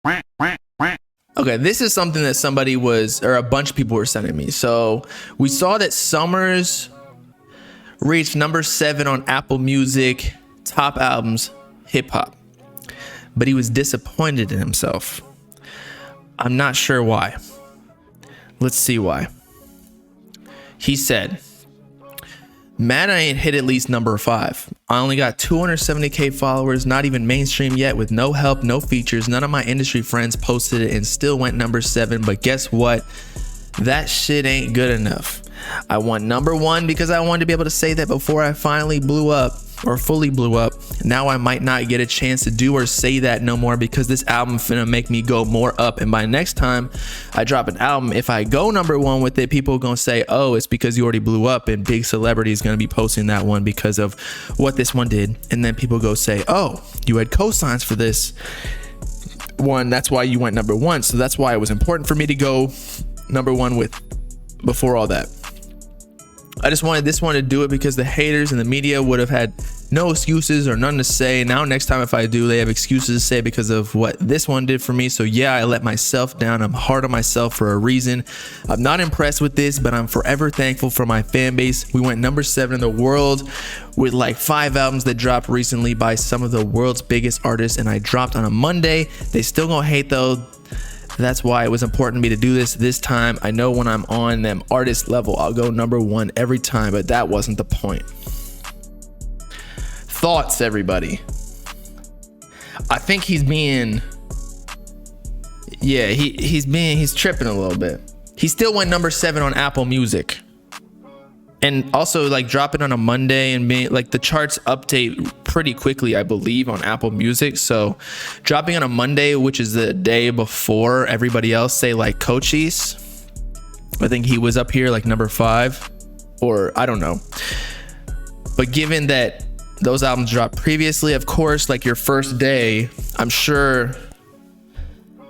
Okay, this is something that somebody was, or a bunch of people were sending me. So we saw that Summrs reached number 7 on Apple Music top albums hip hop, but he was disappointed in himself. I'm not sure why. Let's see why. He said, "Mad I ain't hit at least number 5. I only got 270k followers, not even mainstream yet, with no help, no features. None of my industry friends posted it and still went number 7. But guess what? That shit ain't good enough. I want number 1 because I wanted to be able to say that before I finally blew up, or fully blew up. Now I might not get a chance to do or say that no more because this album finna make me go more up. And by next time I drop an album, if I go number 1 with it, people are gonna say, oh, it's because you already blew up, and big celebrities gonna be posting that one because of what this one did. And then people go say, oh, you had cosigns for this one, that's why you went number 1. So that's why it was important for me to go number 1 with before all that. I just wanted this one to do it because the haters and the media would have had no excuses or none to say. Now next time if I do, they have excuses to say because of what this one did for me. So yeah, I let myself down. I'm hard on myself for a reason. I'm not impressed with this, but I'm forever thankful for my fan base. We went number 7 in the world with like 5 albums that dropped recently by some of the world's biggest artists, and I dropped on a Monday. They still gonna hate though. That's why it was important to me to do this time. I know when I'm on them artist level, I'll go number 1 every time, but that wasn't the point. Thoughts, everybody? I think he's being, yeah, he's tripping a little bit. He still went number 7 on Apple Music. And also like drop it on a Monday, and being like the charts update pretty quickly, I believe, on Apple Music. So dropping on a Monday, which is the day before everybody else, say like Cochise, I think he was up here like number 5, or I don't know. But given that those albums dropped previously, of course, like your first day, I'm sure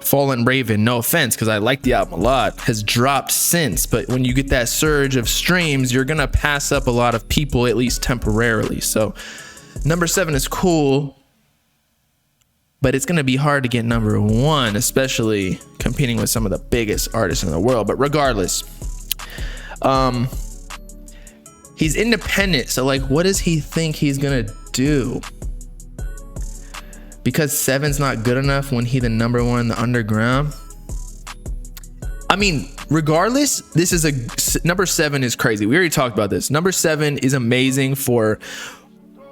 Fallen Raven, no offense because I like the album a lot, has dropped since. But when you get that surge of streams, you're gonna pass up a lot of people, at least temporarily. So number 7 is cool, but it's gonna be hard to get number 1, especially competing with some of the biggest artists in the world. But regardless, he's independent, so like what does he think he's gonna do? Because 7's not good enough when he the number 1 in the underground. I mean, regardless, this is number 7 is crazy. We already talked about this. Number 7 is amazing for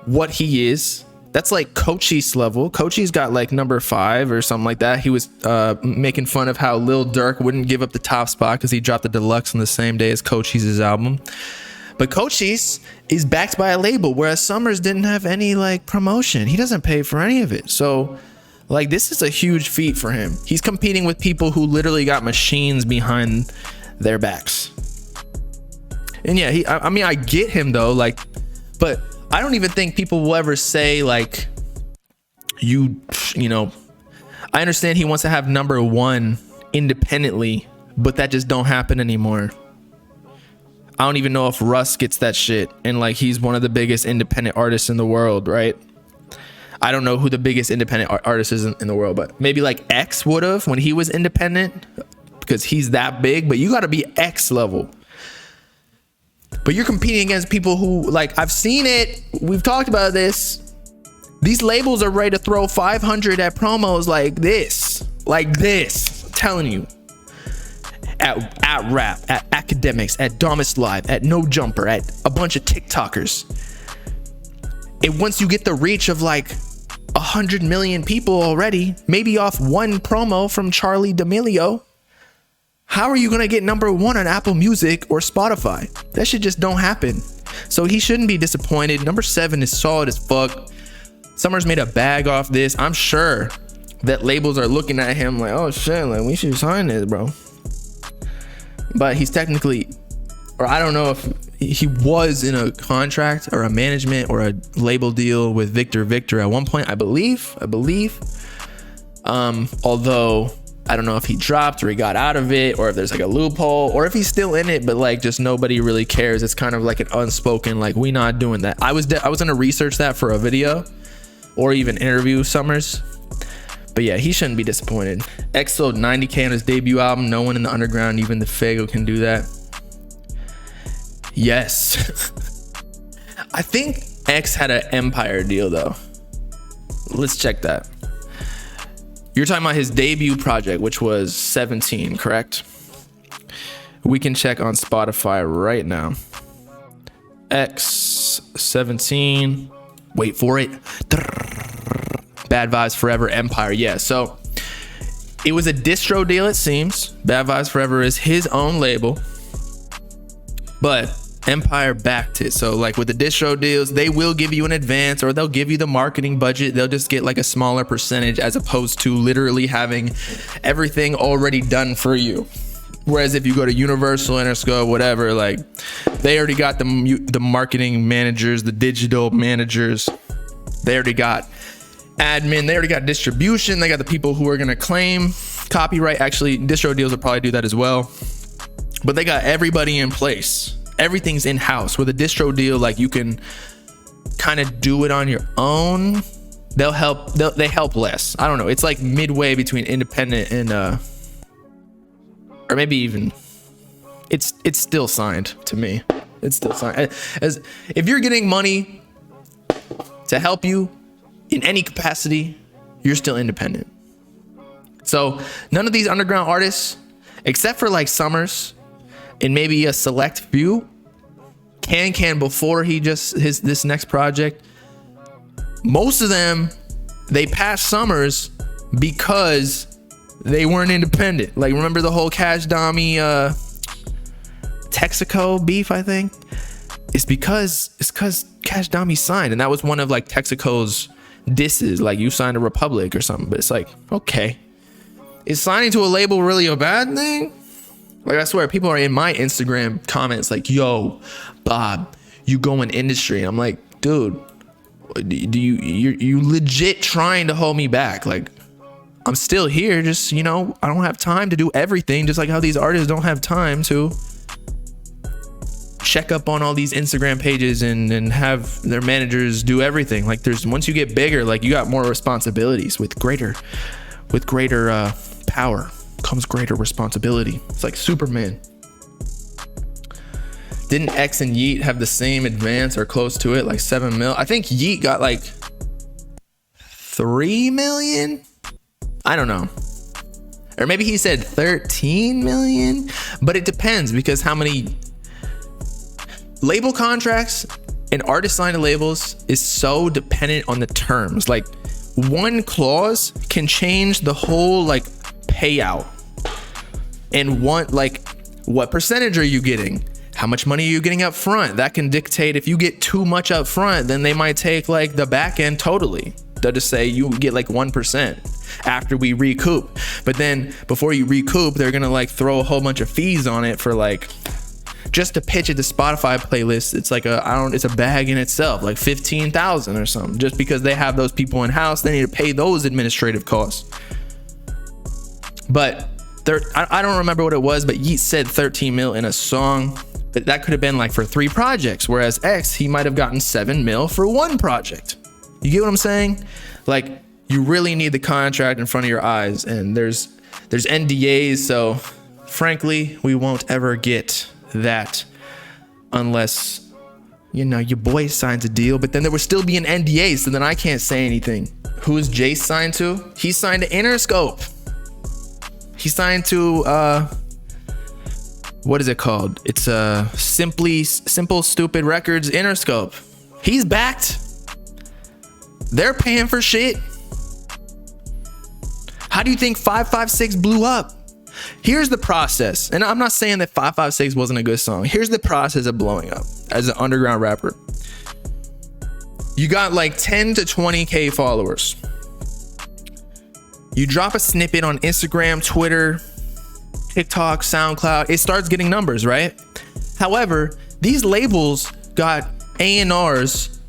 what he is. That's like Cochise level. Cochise got like number 5 or something like that. He was making fun of how Lil Durk wouldn't give up the top spot because he dropped the deluxe on the same day as Cochise's album. But Cochise is backed by a label, whereas Summrs didn't have any like promotion. He doesn't pay for any of it. So like this is a huge feat for him. He's competing with people who literally got machines behind their backs. And yeah, I mean, I get him though, like, but I don't even think people will ever say like, you know, I understand he wants to have number 1 independently, but that just don't happen anymore. I don't even know if Russ gets that shit, and like he's one of the biggest independent artists in the world, right? I don't know who the biggest independent artist is in the world, but maybe like X would have when he was independent because he's that big, but you got to be X level. But you're competing against people who, like, I've seen it, we've talked about this, these labels are ready to throw 500 at promos like this, I'm telling you. At Rap, at Academics, at Domus Live, at No Jumper, at a bunch of TikTokers. And once you get the reach of like 100 million people already, maybe off one promo from Charli D'Amelio, how are you gonna get number 1 on Apple Music or Spotify? That shit just don't happen. So he shouldn't be disappointed. Number 7 is solid as fuck. Summrs made a bag off this. I'm sure that labels are looking at him like, oh shit, like we should sign this, bro. But he's technically, or I don't know if he was in a contract or a management or a label deal with Victor at one point, I believe. Although I don't know if he dropped or he got out of it, or if there's like a loophole, or if he's still in it, but like just nobody really cares. It's kind of like an unspoken, like, we not doing that. I was gonna research that for a video or even interview Summrs. But But yeah, he shouldn't be disappointed. X sold 90K on his debut album. No one in the underground, even the Fago, can do that. Yes. I think X had an Empire deal though. Let's check that. You're talking about his debut project, which was 17, correct? We can check on Spotify right now. X 17. Wait for it. Bad Vibes Forever, Empire. Yeah, so it was a distro deal, it seems. Bad Vibes Forever is his own label, but Empire backed it. So like with the distro deals, they will give you an advance, or they'll give you the marketing budget. They'll just get like a smaller percentage, as opposed to literally having everything already done for you. Whereas if you go to Universal, Interscope, whatever, like they already got the marketing managers, the digital managers. They already got admin. They already got distribution. They got the people who are going to claim copyright. Actually, distro deals will probably do that as well. But they got everybody in place. Everything's in-house. With a distro deal, like you can kind of do it on your own. They help less. I don't know. It's like midway between independent and or maybe even it's still signed to me. It's still signed. As if you're getting money to help you in any capacity, you're still independent. So none of these underground artists, except for like Summrs and maybe a select few, can before this next project, most of them, they passed Summrs because they weren't independent. Like, remember the whole Cash Dami Texaco beef, I think? It's because Cash Dami signed, and that was one of like Texaco's disses, like you signed a Republic or something. But it's like, okay, is signing to a label really a bad thing? Like, I swear people are in my Instagram comments like, yo, Bob, you go in industry. I'm like, dude, you legit trying to hold me back? Like, I'm still here, just, you know, I don't have time to do everything, just like how these artists don't have time to check up on all these Instagram pages and have their managers do everything. Like, once you get bigger, like, you got more responsibilities. With greater power comes greater responsibility. It's like Superman. Didn't X and Yeet have the same advance or close to it, like 7 mil? I think Yeet got like 3 million. I don't know. Or maybe he said 13 million, but it depends, because how many label contracts and artist signed to labels is so dependent on the terms. Like, one clause can change the whole like payout. And what percentage are you getting? How much money are you getting up front? That can dictate. If you get too much up front, then they might take like the back end totally. They'll just say you get like 1% after we recoup. But then before you recoup, they're gonna like throw a whole bunch of fees on it for like, just to pitch it to Spotify playlist. It's like it's a bag in itself, like 15,000 or something. Just because they have those people in house, they need to pay those administrative costs. But I don't remember what it was, but Yeet said 13 mil in a song. But that could have been like for 3 projects, whereas X, he might have gotten 7 mil for 1 project. You get what I'm saying? Like, you really need the contract in front of your eyes, and there's NDAs, so frankly, we won't ever get that unless, you know, your boy signs a deal. But then there would still be an NDA, so then I can't say anything. Who is Jace signed to? He signed to Interscope. He signed to what is it called? It's Simple Stupid Records, Interscope. He's backed. They're paying for shit. How do you think 556 blew up? Here's the process. And I'm not saying that 556 wasn't a good song. Here's the process of blowing up as an underground rapper. You got like 10 to 20K followers. You drop a snippet on Instagram, Twitter, TikTok, SoundCloud. It starts getting numbers, right? However, these labels got A&Rs,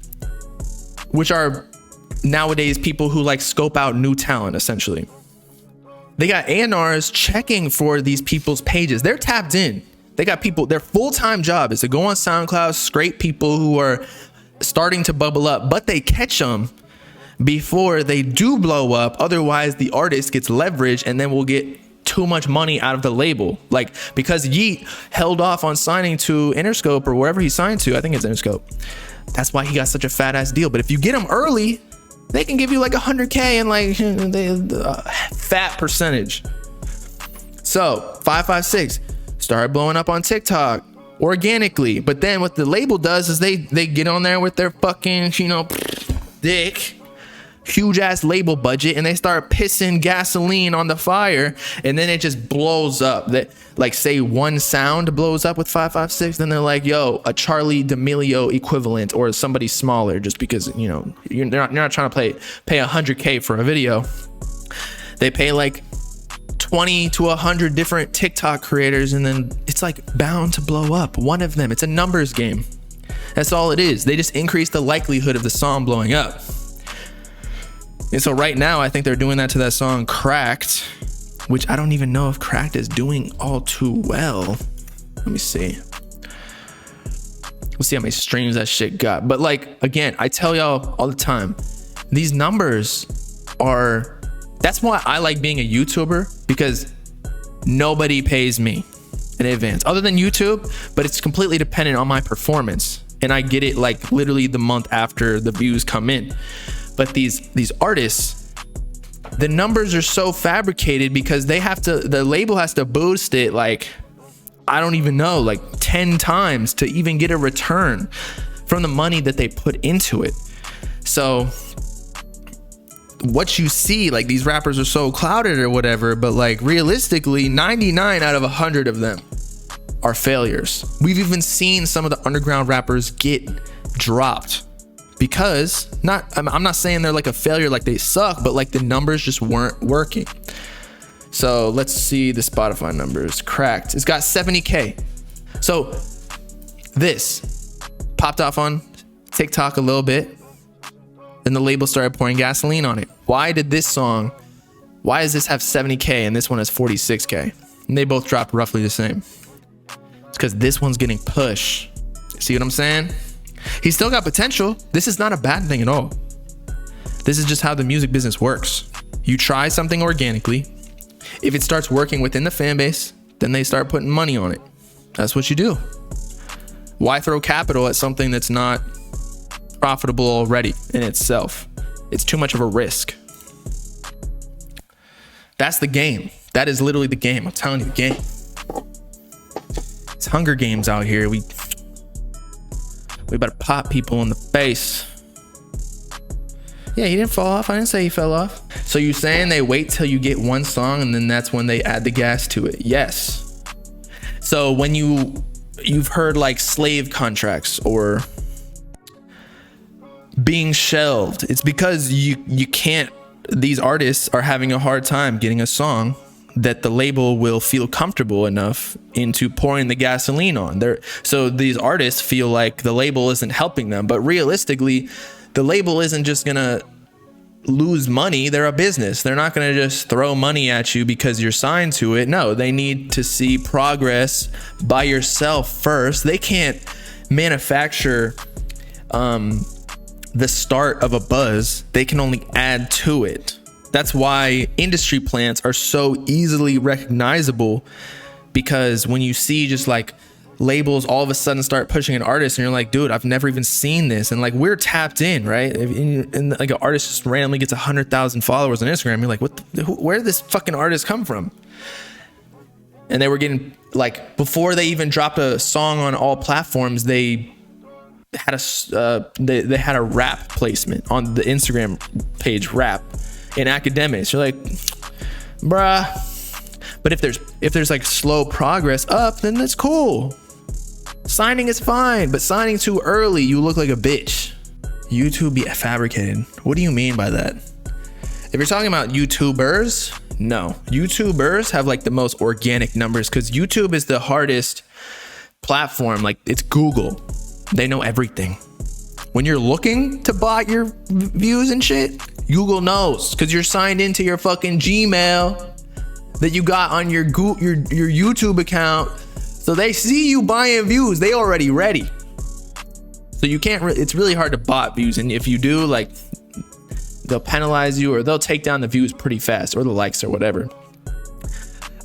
which are nowadays people who like scope out new talent, essentially. They got A&Rs checking for these people's pages. They're tapped in. They got people, their full-time job is to go on SoundCloud, scrape people who are starting to bubble up, but they catch them before they do blow up. Otherwise, the artist gets leveraged and then we'll get too much money out of the label. Like, because Yeet held off on signing to Interscope or wherever he signed to, I think it's Interscope. That's why he got such a fat ass deal. But if you get him early, they can give you like 100K and like fat percentage. So 556 started blowing up on TikTok organically, but then what the label does is they get on there with their fucking, you know, dick, huge ass label budget, and they start pissing gasoline on the fire, and then it just blows up. That, like, say one sound blows up with 556, then they're like, yo, a Charlie D'Amelio equivalent or somebody smaller, just because, you know, you're not trying to pay 100K for a video. They pay like 20 to 100 different TikTok creators, and then it's like bound to blow up. One of them, it's a numbers game. That's all it is. They just increase the likelihood of the song blowing up. And so right now, I think they're doing that to that song Cracked, which I don't even know if Cracked is doing all too well. Let me see. We'll see how many streams that shit got. But like, again, I tell y'all all the time, these numbers are, that's why I like being a YouTuber, because nobody pays me in advance other than YouTube, but it's completely dependent on my performance. And I get it like literally the month after the views come in. But these artists, the numbers are so fabricated because they have to, the label has to boost it like, I don't even know, like 10 times to even get a return from the money that they put into it. So what you see, like, these rappers are so clouded or whatever, but like realistically 99 out of 100 of them are failures. We've even seen some of the underground rappers get dropped because I'm not saying they're like a failure, like they suck, but like the numbers just weren't working. So let's see the Spotify numbers. Cracked, it's got 70K. So this popped off on TikTok a little bit, then the label started pouring gasoline on it. Why does this have 70K and this one has 46K? And they both dropped roughly the same. It's because this one's getting pushed. See what I'm saying? He's still got potential. This is not a bad thing at all. This is just how the music business works. You try something organically. If it starts working within the fan base, then they start putting money on it. That's what you do. Why throw capital at something that's not profitable already in itself? It's too much of a risk. That's the game. That is literally the game. I'm telling you, the game. It's Hunger Games out here. We better pop people in the face. Yeah, he didn't fall off. I didn't say he fell off. So you're saying they wait till you get one song and then that's when they add the gas to it? Yes. So when you've heard like slave contracts or being shelved, it's because you can't, these artists are having a hard time getting a song that the label will feel comfortable enough into pouring the gasoline on. So these artists feel like the label isn't helping them, but realistically, the label isn't just gonna lose money. They're a business. They're not gonna just throw money at you because you're signed to it. No, they need to see progress by yourself first. They can't manufacture the start of a buzz. They can only add to it. That's why industry plants are so easily recognizable, because when you see just like labels all of a sudden start pushing an artist and you're like, dude, I've never even seen this. And like, we're tapped in, right? And like an artist just randomly gets 100,000 followers on Instagram. You're like, where did this fucking artist come from? And they were getting, like, before they even dropped a song on all platforms, they had a rap placement on the Instagram page, rap in academics. You're like, bruh. But if there's like slow progress up, then that's cool. Signing is fine, but signing too early, you look like a bitch. YouTube be fabricated. What do you mean by that? If you're talking about YouTubers, no. YouTubers have like the most organic numbers because YouTube is the hardest platform. Like, it's Google. They know everything. When you're looking to bot your views and shit, Google knows because you're signed into your fucking Gmail that you got on your YouTube account. So they see you buying views. They already ready. So you can't, it's really hard to bot views. And if you do, like, they'll penalize you, or they'll take down the views pretty fast, or the likes or whatever.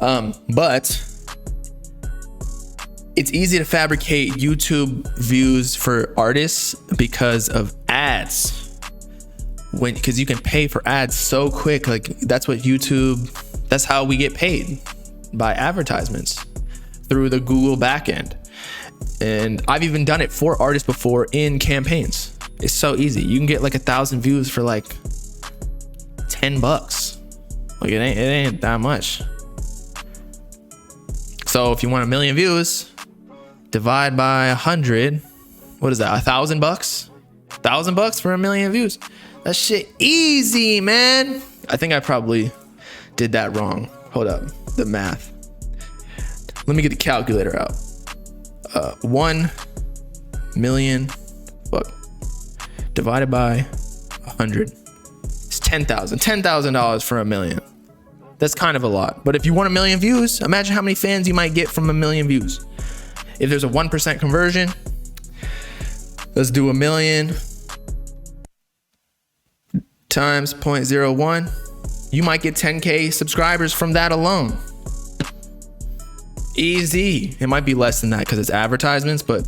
But it's easy to fabricate YouTube views for artists because of ads. Because you can pay for ads so quick. Like that's what YouTube, that's how we get paid, by advertisements through the Google backend. And I've even done it for artists before in campaigns. It's so easy. You can get like 1,000 views for like $10. Like it ain't that much. So if you want 1 million views, divide by 100. What is that? $1,000? $1,000 for 1 million views. That shit easy, man. I think I probably did that wrong. Hold up, the math. Let me get the calculator out. 1 million, what? Divided by 100. It's $10,000. $10,000 for 1 million. That's kind of a lot. But if you want 1 million views, imagine how many fans you might get from 1 million views. If there's a 1% conversion, let's do 1 million times 0.01. You might get 10K subscribers from that alone. Easy. It might be less than that because it's advertisements, but